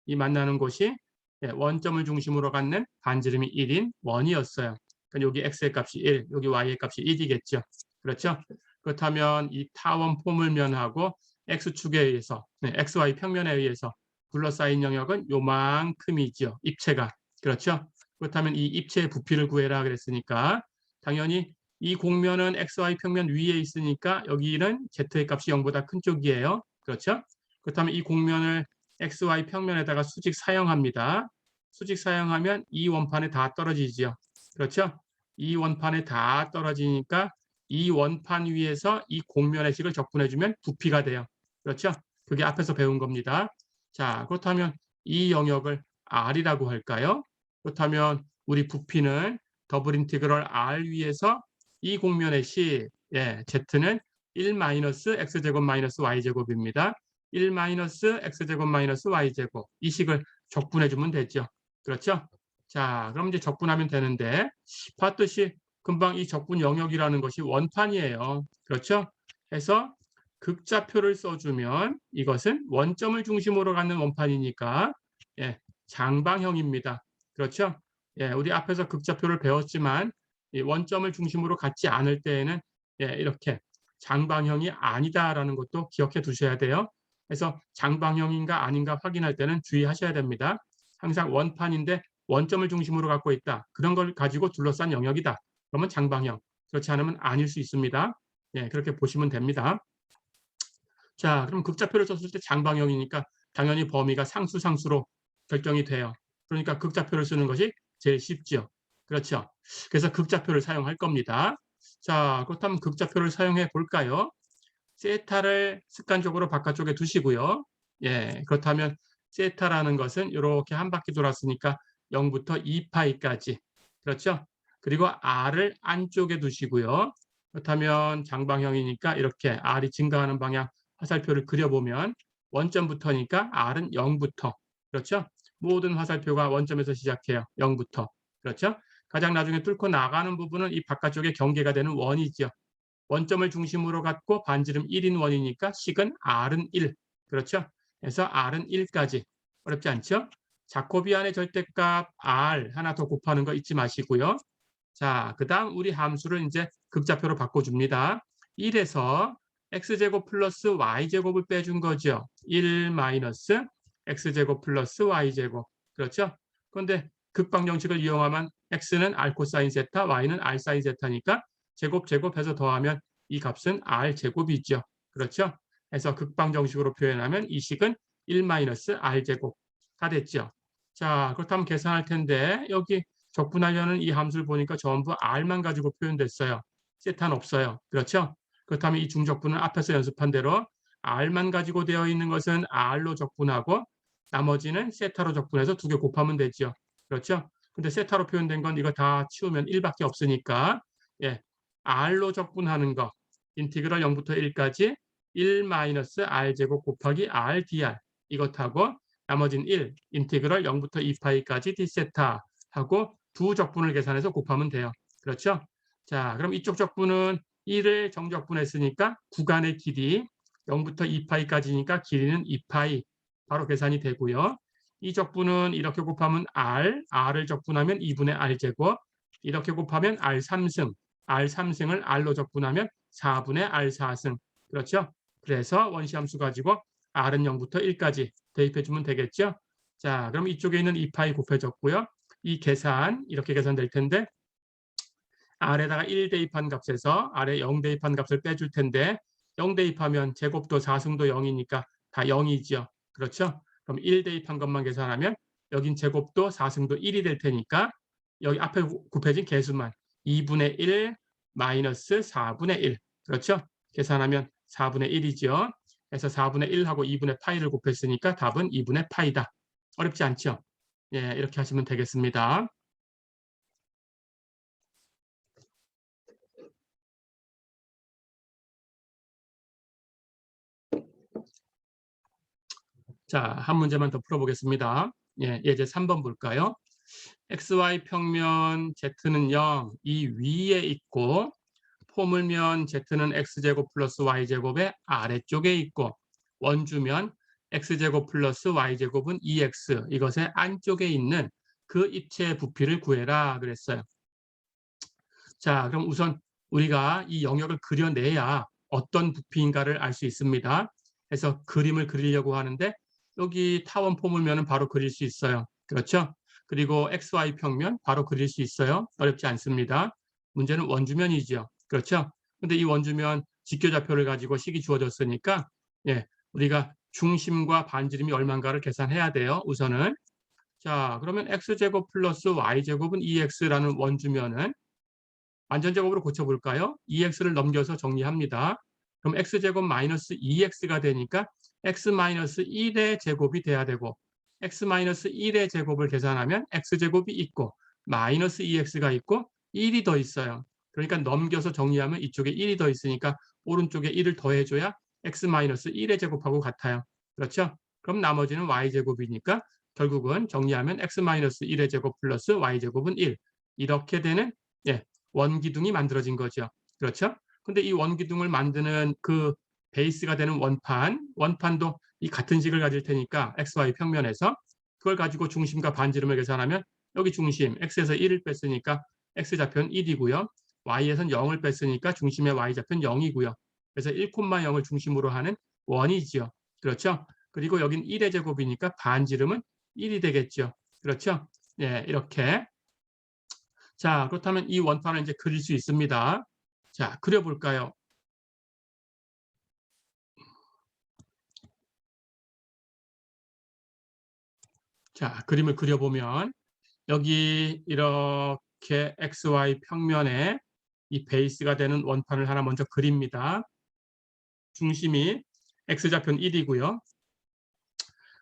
이 만나는 곳이 원점을 중심으로 갖는 반지름이 1인 원이었어요. 그러니까 여기 x의 값이 1, 여기 y의 값이 1이겠죠. 그렇죠? 그렇다면 이 타원 포물면하고 x축에 의해서, xy 평면에 의해서 둘러싸인 영역은 요만큼이죠. 입체가. 그렇죠? 그렇다면 이 입체의 부피를 구해라 그랬으니까 당연히 이 공면은 xy 평면 위에 있으니까 여기는 z의 값이 0보다 큰 쪽이에요. 그렇죠? 그렇다면 이 공면을 xy 평면에다가 수직 사용합니다. 수직 사용하면 이 원판에 다 떨어지죠. 그렇죠? 이 원판에 다 떨어지니까 이 원판 위에서 이 공면의 식을 적분해주면 부피가 돼요. 그렇죠? 그게 앞에서 배운 겁니다. 자, 그렇다면 이 영역을 R이라고 할까요? 그렇다면 우리 부피는 더블 인티그럴 R 위에서 이 공면의 식, Z는 1-x제곱 마이너스 y제곱입니다. 1-x제곱 마이너스 y제곱 이 식을 적분해주면 되죠. 그렇죠? 자, 그럼 이제 적분하면 되는데 봤듯이 금방 이 적분 영역이라는 것이 원판이에요. 그렇죠? 해서 극좌표를 써주면 이것은 원점을 중심으로 갖는 원판이니까 장방형입니다. 그렇죠? 우리 앞에서 극좌표를 배웠지만 이 원점을 중심으로 갖지 않을 때에는 이렇게 장방형이 아니다라는 것도 기억해 두셔야 돼요. 그래서 장방형인가 아닌가 확인할 때는 주의하셔야 됩니다. 항상 원판인데 원점을 중심으로 갖고 있다. 그런 걸 가지고 둘러싼 영역이다. 그러면 장방형. 그렇지 않으면 아닐 수 있습니다. 그렇게 보시면 됩니다. 자, 그럼 극좌표를 썼을 때 장방형이니까 당연히 범위가 상수상수로 결정이 돼요. 그러니까 극좌표를 쓰는 것이 제일 쉽죠. 그렇죠. 그래서 극좌표를 사용할 겁니다. 자, 그렇다면 극좌표를 사용해 볼까요? 세타를 습관적으로 바깥쪽에 두시고요. 그렇다면 세타라는 것은 이렇게 한 바퀴 돌았으니까 0부터 2파이까지. 그렇죠? 그리고 r을 안쪽에 두시고요. 그렇다면 장방형이니까 이렇게 r이 증가하는 방향 화살표를 그려보면 원점부터니까 r은 0부터. 그렇죠? 모든 화살표가 원점에서 시작해요. 0부터. 그렇죠? 가장 나중에 뚫고 나가는 부분은 이 바깥쪽에 경계가 되는 원이죠. 원점을 중심으로 갖고 반지름 1인 원이니까 식은 r은 1. 그렇죠? 그래서 r은 1까지. 어렵지 않죠? 자코비안의 절대값 r 하나 더 곱하는 거 잊지 마시고요. 자, 그 다음 우리 함수를 이제 극좌표로 바꿔줍니다. 1에서 x제곱 플러스 y제곱을 빼준 거죠. 1 마이너스 x제곱 플러스 y제곱. 그렇죠? 그런데 극방정식을 이용하면 x는 r 코사인 세타, y는 r 사인 세타니까 제곱 제곱해서 더하면 이 값은 r 제곱이죠. 그렇죠? 그래서 극방정식으로 표현하면 이 식은 1 마이너스 r 제곱가 됐죠. 자, 그렇다면 계산할 텐데 여기 적분하려는 이 함수를 보니까 전부 r만 가지고 표현됐어요. 세타는 없어요. 그렇죠? 그렇다면 이 중적분은 앞에서 연습한 대로 r만 가지고 되어 있는 것은 r로 적분하고 나머지는 세타로 적분해서 두 개 곱하면 되죠. 그렇죠? 근데 세타로 표현된 건 이거 다 치우면 1밖에 없으니까 예, r로 적분하는 거 인티그럴 0부터 1까지 1 마이너스 r제곱 곱하기 r dr 이것하고 나머지는 1 인티그럴 0부터 2파이까지 d세타 하고 두 적분을 계산해서 곱하면 돼요. 그렇죠? 자, 그럼 이쪽 적분은 1을 정적분했으니까 구간의 길이 0부터 2파이까지니까 길이는 2파이 바로 계산이 되고요. 이 적분은 이렇게 곱하면 r을 적분하면 2분의 r제곱, 이렇게 곱하면 r3승을 r로 적분하면 4분의 r4승. 그렇죠? 그래서 원시함수 가지고 r은 0부터 1까지 대입해주면 되겠죠? 자, 그럼 이쪽에 있는 2파이 곱해졌고요. 이 계산 이렇게 계산될 텐데 r에다가 1 대입한 값에서 r에 0 대입한 값을 빼줄 텐데 0 대입하면 제곱도 4승도 0이니까 다 0이죠. 그렇죠? 그럼 1 대입한 것만 계산하면 여긴 제곱도 4승도 1이 될 테니까 여기 앞에 곱해진 개수만 2분의 1 마이너스 4분의 1. 그렇죠? 계산하면 4분의 1이죠. 그래서 4분의 1하고 2분의 파이를 곱했으니까 답은 2분의 파이다. 어렵지 않죠? 예, 이렇게 하시면 되겠습니다. 자, 한 문제만 더 풀어보겠습니다. 예, 예제 3번 볼까요? xy 평면 z는 0, 이 위에 있고 포물면 z는 x제곱 플러스 y제곱의 아래쪽에 있고 원주면 x제곱 플러스 y제곱은 2x 이것의 안쪽에 있는 그 입체의 부피를 구해라 그랬어요. 자, 그럼 우선 우리가 이 영역을 그려내야 어떤 부피인가를 알 수 있습니다. 그래서 그림을 그리려고 하는데 여기 타원 포물면은 바로 그릴 수 있어요. 그렇죠? 그리고 XY 평면 바로 그릴 수 있어요. 어렵지 않습니다. 문제는 원주면이죠. 그렇죠? 근데 이 원주면 직교좌표를 가지고 식이 주어졌으니까 예, 우리가 중심과 반지름이 얼마인가를 계산해야 돼요. 우선은. 자, 그러면 x제곱 플러스 y제곱은 2x라는 원주면은 완전제곱으로 고쳐볼까요? 2x를 넘겨서 정리합니다. 그럼 x제곱 마이너스 2x가 되니까 x 마이너스 1의 제곱이 돼야 되고 x 마이너스 1의 제곱을 계산하면 x제곱이 있고 마이너스 2x가 있고 1이 더 있어요. 그러니까 넘겨서 정리하면 이쪽에 1이 더 있으니까 오른쪽에 1을 더해줘야 x 마이너스 1의 제곱하고 같아요. 그렇죠? 그럼 나머지는 y제곱이니까 결국은 정리하면 x 마이너스 1의 제곱 플러스 y제곱은 1. 이렇게 되는 예, 원기둥이 만들어진 거죠. 그렇죠? 근데 이 원기둥을 만드는 그 베이스가 되는 원판도 이 같은 식을 가질 테니까 XY 평면에서 그걸 가지고 중심과 반지름을 계산하면 여기 중심 X에서 1을 뺐으니까 X좌표는 1이고요. Y에서는 0을 뺐으니까 중심의 Y좌표는 0이고요. 그래서 1,0을 중심으로 하는 원이죠. 그렇죠? 그리고 여긴 1의 제곱이니까 반지름은 1이 되겠죠. 그렇죠? 예, 이렇게. 자, 그렇다면 이 원판을 이제 그릴 수 있습니다. 자, 그려볼까요? 자, 그림을 그려보면 여기 이렇게 XY 평면에 이 베이스가 되는 원판을 하나 먼저 그립니다. 중심이 X좌표는 1이고요.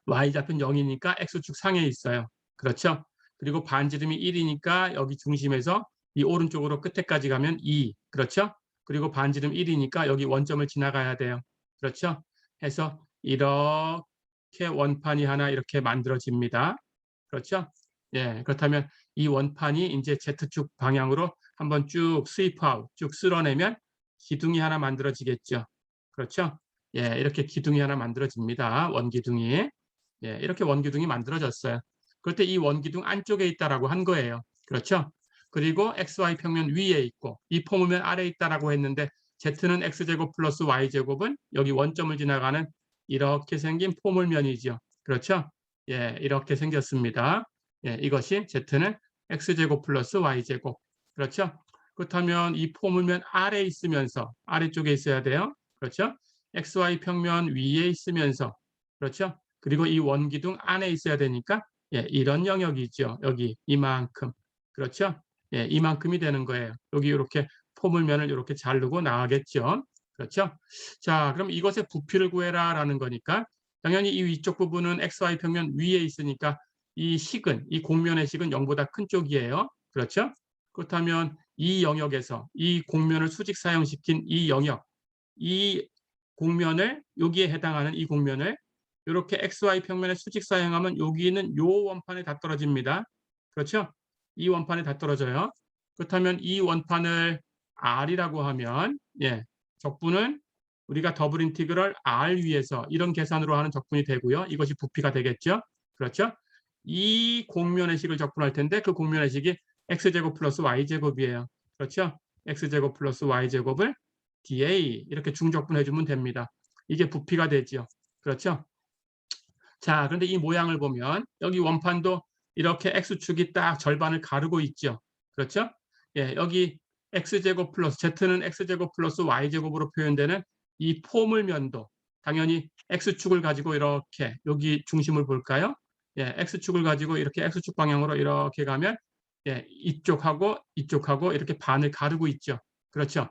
y좌표는 0이니까 x축 상에 있어요. 그렇죠? 그리고 반지름이 1이니까 여기 중심에서 이 오른쪽으로 끝에까지 가면 2. 그렇죠? 그리고 반지름 1이니까 여기 원점을 지나가야 돼요. 그렇죠? 해서 이렇게 원판이 하나 이렇게 만들어집니다. 그렇죠? 예, 그렇다면 이 원판이 이제 Z축 방향으로 한번 쭉 스위프아웃, 쭉 쓸어내면 기둥이 하나 만들어지겠죠. 그렇죠? 예, 이렇게 기둥이 하나 만들어집니다. 원기둥이. 예, 이렇게 원기둥이 만들어졌어요. 그럴 때 이 원기둥 안쪽에 있다라고 한 거예요. 그렇죠? 그리고 XY 평면 위에 있고 이 포물면 아래에 있다라고 했는데 Z는 X제곱 플러스 Y제곱은 여기 원점을 지나가는 이렇게 생긴 포물면이죠. 그렇죠? 예, 이렇게 생겼습니다. 예, 이것이 Z는 X제곱 플러스 Y제곱. 그렇죠? 그렇다면 이 포물면 아래에 있으면서 아래쪽에 있어야 돼요. 그렇죠? XY 평면 위에 있으면서 그렇죠? 그리고 이 원기둥 안에 있어야 되니까 예, 이런 영역이죠. 여기 이만큼. 그렇죠? 예, 이만큼이 되는 거예요. 여기 이렇게 포물면을 이렇게 자르고 나가겠죠. 그렇죠? 자, 그럼 이것의 부피를 구해라라는 거니까 당연히 이 위쪽 부분은 XY 평면 위에 있으니까 이 식은, 이 공면의 식은 0보다 큰 쪽이에요. 그렇죠? 그렇다면 이 영역에서 이 공면을 수직 사용시킨 이 영역, 이 공면을 여기에 해당하는 이 공면을 이렇게 XY 평면에 수직 사용하면 여기는 요 원판에 다 떨어집니다. 그렇죠? 이 원판에 다 떨어져요. 그렇다면 이 원판을 R이라고 하면 예, 적분은 우리가 더블 인티그럴 R 위에서 이런 계산으로 하는 적분이 되고요. 이것이 부피가 되겠죠. 그렇죠? 이 공면의 식을 적분할 텐데 그 공면의 식이 x제곱 플러스 y제곱이에요. 그렇죠? x제곱 플러스 y제곱을 dA 이렇게 중적분해 주면 됩니다. 이게 부피가 되죠. 그렇죠? 자, 그런데 이 모양을 보면 여기 원판도 이렇게 x축이 딱 절반을 가르고 있죠. 그렇죠? 예, 여기 x제곱 플러스 z는 x제곱 플러스 y제곱으로 표현되는 이 포물면도 당연히 x축을 가지고 이렇게 여기 중심을 볼까요? 예, x축을 가지고 이렇게 x축 방향으로 이렇게 가면 예, 이쪽하고 이쪽하고 이렇게 반을 가르고 있죠. 그렇죠?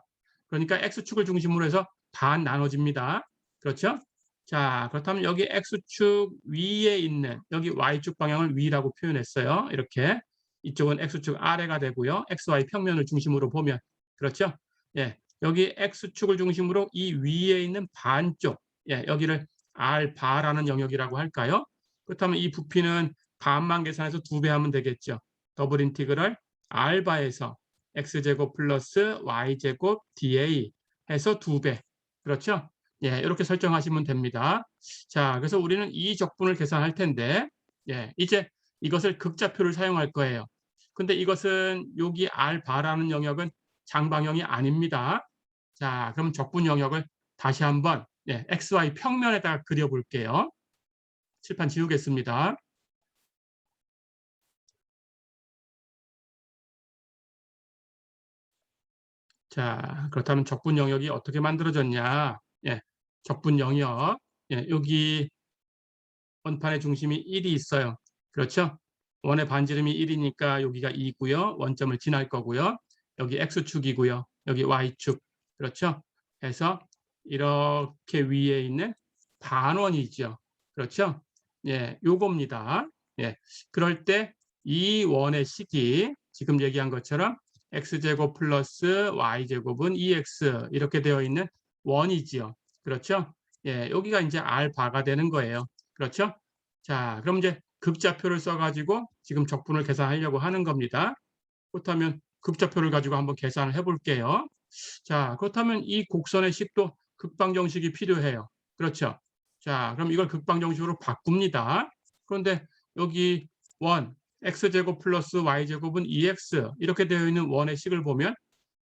그러니까 x축을 중심으로 해서 반 나눠집니다. 그렇죠? 자, 그렇다면 여기 x축 위에 있는 여기 y축 방향을 위라고 표현했어요. 이렇게 이쪽은 x축 아래가 되고요. xy 평면을 중심으로 보면 그렇죠? 예, 여기 x축을 중심으로 이 위에 있는 반쪽 예, 여기를 r 바라는 영역이라고 할까요? 그렇다면 이 부피는 반만 계산해서 2배 하면 되겠죠. 더블 인티그럴 r 바에서 x제곱 플러스 y제곱 dA 해서 2배. 그렇죠? 예, 이렇게 설정하시면 됩니다. 자, 그래서 우리는 이 적분을 계산할 텐데, 예, 이제 이것을 극좌표를 사용할 거예요. 근데 이것은 여기 R 바라는 영역은 장방형이 아닙니다. 자, 그럼 적분 영역을 다시 한번 예, XY 평면에다가 그려볼게요. 칠판 지우겠습니다. 자, 그렇다면 적분 영역이 어떻게 만들어졌냐? 예, 적분 영역. 예, 여기 원판의 중심이 1이 있어요. 그렇죠? 원의 반지름이 1이니까 여기가 2고요. 원점을 지날 거고요. 여기 X축이고요. 여기 Y축. 그렇죠? 해서 이렇게 위에 있는 반원이죠. 그렇죠? 예, 요겁니다. 예. 그럴 때 이 원의 식이 지금 얘기한 것처럼 x제곱 플러스 y제곱은 2x 이렇게 되어 있는 원이지요. 그렇죠? 예, 여기가 이제 r바가 되는 거예요. 그렇죠? 자, 그럼 이제 극좌표를 써가지고 지금 적분을 계산하려고 하는 겁니다. 그렇다면 극좌표를 가지고 한번 계산을 해볼게요. 자, 그렇다면 이 곡선의 식도 극방정식이 필요해요. 그렇죠? 자, 그럼 이걸 극방정식으로 바꿉니다. 그런데 여기 원, x제곱 플러스 y제곱은 2x 이렇게 되어 있는 원의 식을 보면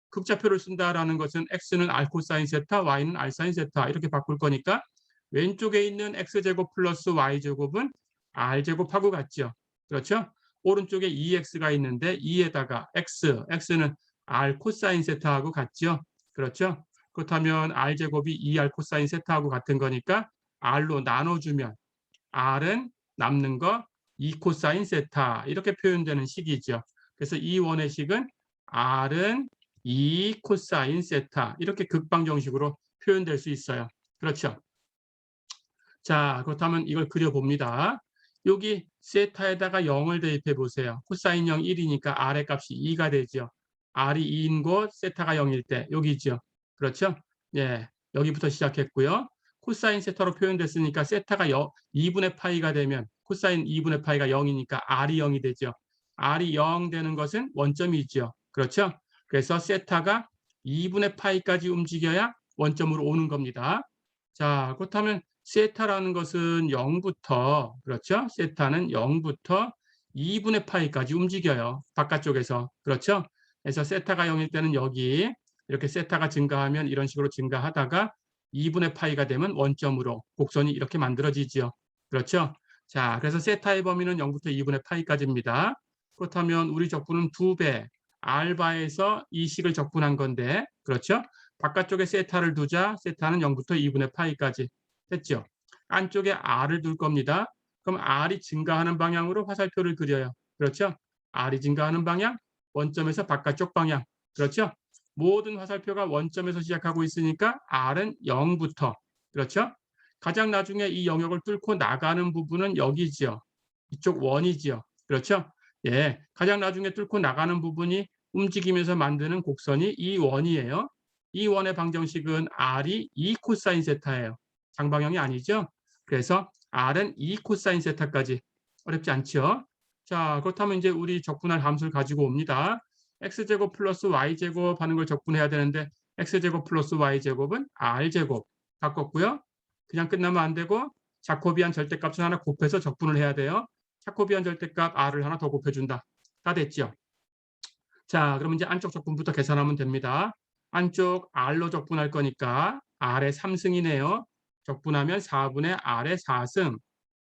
극좌표를 쓴다라는 것은 x는 r 코사인 세타, y는 r 사인 세타 이렇게 바꿀 거니까 왼쪽에 있는 x제곱 플러스 y제곱은 r제곱하고 같죠. 그렇죠? 오른쪽에 2x가 있는데 2에다가 x는 r 코사인 세타하고 같죠. 그렇죠? 그렇다면 r제곱이 2r 코사인 세타하고 같은 거니까 r로 나눠주면 r은 남는 거 2 코사인 세타 이렇게 표현되는 식이죠. 그래서 이 원의 식은 r은 2 코사인 세타 이렇게 극방정식으로 표현될 수 있어요. 그렇죠? 자, 그렇다면 이걸 그려봅니다. 여기 세타에다가 0을 대입해 보세요. 코사인 0 1이니까 R의 값이 2가 되죠. R이 2인 곳 세타가 0일 때 여기죠. 그렇죠? 예, 여기부터 시작했고요. 코사인 세타로 표현됐으니까 세타가 2분의 파이가 되면 코사인 2분의 파이가 0이니까 R이 0이 되죠. R이 0 되는 것은 원점이 있죠. 그렇죠? 그래서 세타가 2분의 파이까지 움직여야 원점으로 오는 겁니다. 자, 그렇다면 세타라는 것은 0부터 그렇죠? 세타는 0부터 2분의 파이까지 움직여요. 바깥쪽에서. 그렇죠? 그래서 세타가 0일 때는 여기 이렇게 세타가 증가하면 이런 식으로 증가하다가 2분의 파이가 되면 원점으로 곡선이 이렇게 만들어지죠. 그렇죠? 자, 그래서 세타의 범위는 0부터 2분의 파이까지입니다. 그렇다면 우리 적분은 2배 알바에서 이 식을 적분한 건데 그렇죠? 바깥쪽에 세타를 두자 세타는 0부터 2분의 파이까지 됐죠? 안쪽에 R을 둘 겁니다. 그럼 R이 증가하는 방향으로 화살표를 그려요. 그렇죠? R이 증가하는 방향, 원점에서 바깥쪽 방향. 그렇죠? 모든 화살표가 원점에서 시작하고 있으니까 R은 0부터. 그렇죠? 가장 나중에 이 영역을 뚫고 나가는 부분은 여기지요. 이쪽 원이지요. 그렇죠? 예, 가장 나중에 뚫고 나가는 부분이 움직이면서 만드는 곡선이 이 원이에요. 이 원의 방정식은 R이 2 코사인 세타예요. 장방형이 아니죠? 그래서 R은 2 코사인 세타까지. 어렵지 않죠? 자, 그렇다면 이제 우리 적분할 함수를 가지고 옵니다. x제곱 플러스 y제곱 하는 걸 적분해야 되는데 x제곱 플러스 y제곱은 r제곱 바꿨고요. 그냥 끝나면 안 되고 자코비안 절대값을 하나 곱해서 적분을 해야 돼요. 자코비안 절대값 r을 하나 더 곱해준다. 다 됐죠? 자, 그럼 이제 안쪽 적분부터 계산하면 됩니다. 안쪽 r로 적분할 거니까 r의 3승이네요. 적분하면 4분의 r의 4승.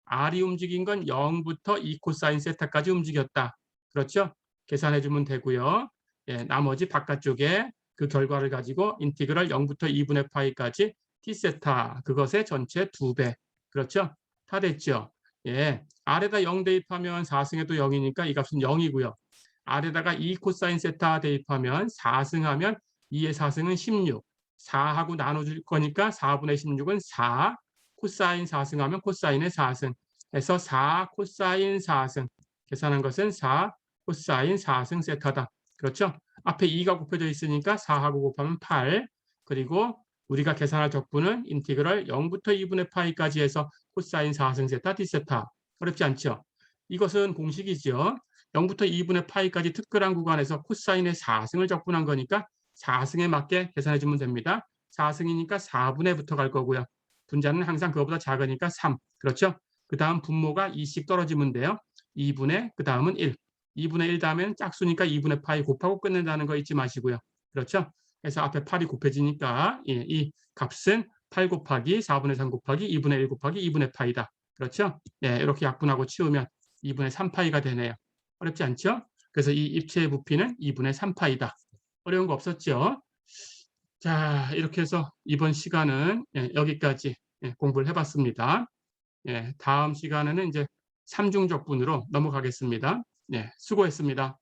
r이 움직인 건 0부터 2 코사인 세타까지 움직였다. 그렇죠? 계산해주면 되고요. 예, 나머지 바깥쪽에 그 결과를 가지고 인티그럴 0부터 2분의 파이까지 t세타 그것의 전체 2배. 그렇죠? 다 됐죠? 예, r에다 0 대입하면 4승에도 0이니까 이 값은 0이고요. r에다가 2 코사인 세타 대입하면 4승하면 2의 4승은 16. 4하고 나눠줄 거니까 4분의 16은 4. 코사인 4승하면 코사인의 4승. 해서 4 코사인 4승. 계산한 것은 4 코사인 4승 세타다. 그렇죠? 앞에 2가 곱해져 있으니까 4하고 곱하면 8. 그리고 우리가 계산할 적분은 인티그럴 0부터 2분의 파이까지 해서 코사인 4승 세타 d세타. 어렵지 않죠? 이것은 공식이죠. 0부터 2분의 파이까지 특별한 구간에서 코사인의 4승을 적분한 거니까 4승에 맞게 계산해 주면 됩니다. 4승이니까 4분의 부터 갈 거고요. 분자는 항상 그거보다 작으니까 3. 그렇죠? 그 다음 분모가 2씩 떨어지면 돼요. 2분의 그 다음은 1. 2분의 1 다음에는 짝수니까 2분의 파이 곱하고 끝낸다는 거 잊지 마시고요. 그렇죠? 그래서 앞에 8이 곱해지니까 이 값은 8 곱하기 4분의 3 곱하기 2분의 1 곱하기 2분의 파이다. 그렇죠? 예, 이렇게 약분하고 치우면 2분의 3파이가 되네요. 어렵지 않죠? 그래서 이 입체의 부피는 2분의 3파이다. 어려운 거 없었죠? 자, 이렇게 해서 이번 시간은 여기까지 공부를 해봤습니다. 다음 시간에는 이제 삼중적분으로 넘어가겠습니다. 수고했습니다.